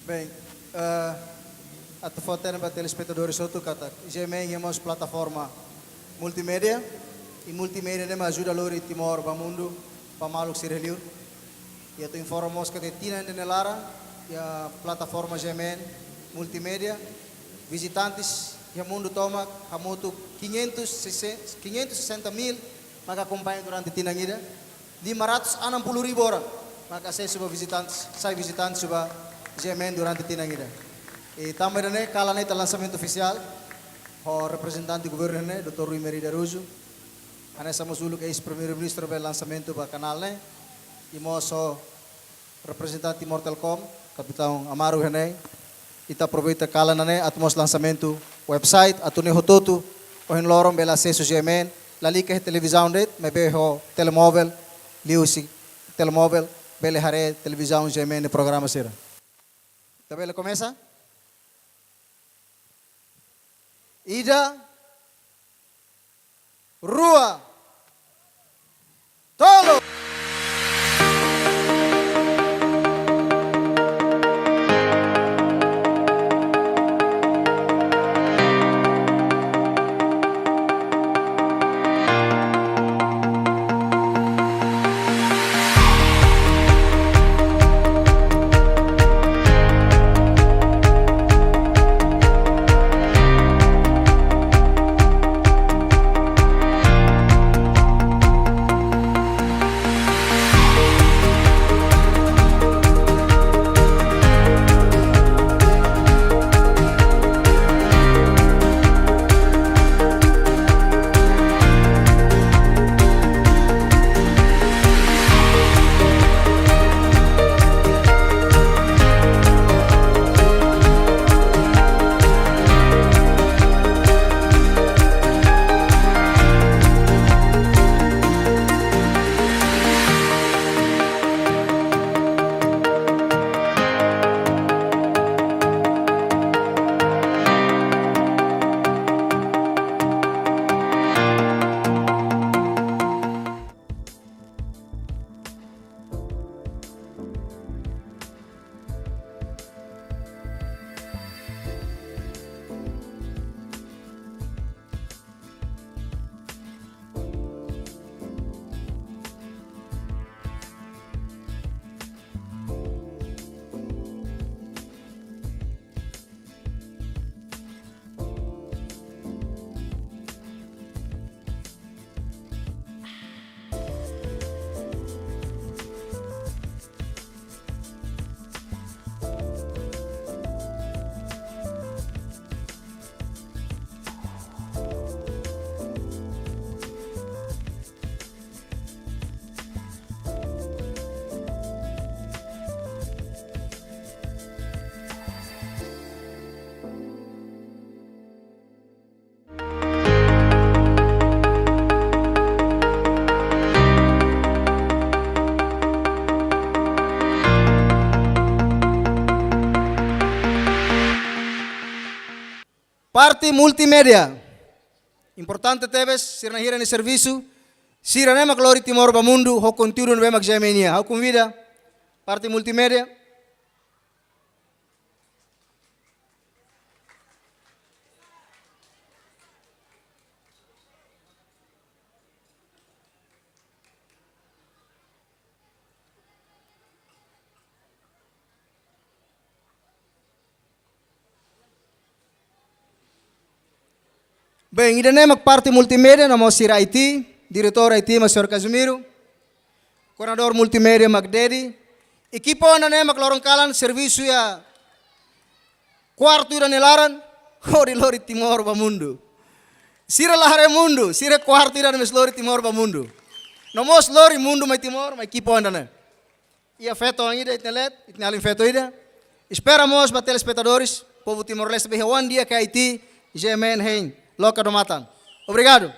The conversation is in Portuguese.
Bem, a foto para telespectadores outro kata. Gemem temos plataforma multimédia e multimédia nem ajuda a lori Timor para mundo para maluk sireliu. E tu informamos que tina de nelara e a plataforma Gemem multimédia visitantes e mundo toma hamutu 560 mil maka acompanha durante tinangida 560,000 orang maka saya suba visitantes suba Gemem durante tinangida. E também né cala né lançamento oficial o representante do governo né Dr. Rui Merida Russo anessa mosulu que é ex-primeiro-ministro do lançamento para canal né e moço representante Mortelcom capitão Amaru né e tá aproveita cala né atmos lançamento website atune hototo o em lorom bela acesso Gemem lali que televisão det me beho telemóvel liusi telemóvel bele hare televisão Gemem de programa será. Tá bela começa? Ida, Rua, Tolo. Parte multimédia. Importante teves, sirna hira ni serviço, sira nema glória Timor ba mundo, ho conteúdo no mag Gemenia. Ho convida parte multimédia. Bem, ainda nem parte multimédia, nós ir IT, diretor IT, Sr. Casimiro, coordenador multimédia, Magdedi, equipa ainda nem lorongkalan, serviço ya quarto ira nelaran, lori Timor ba mundo. Sira lahare mundo, sira quarto ira lori Timor ba mundo. Nomos lori mundo mai Timor, mai equipa ainda nem. E afeto ainda itnelet, itnalin feto ainda. Esperamos para telespectadores, povo Timor-Leste, bem, um dia que IT, Gemem, hein. Loca do Matan. Obrigado.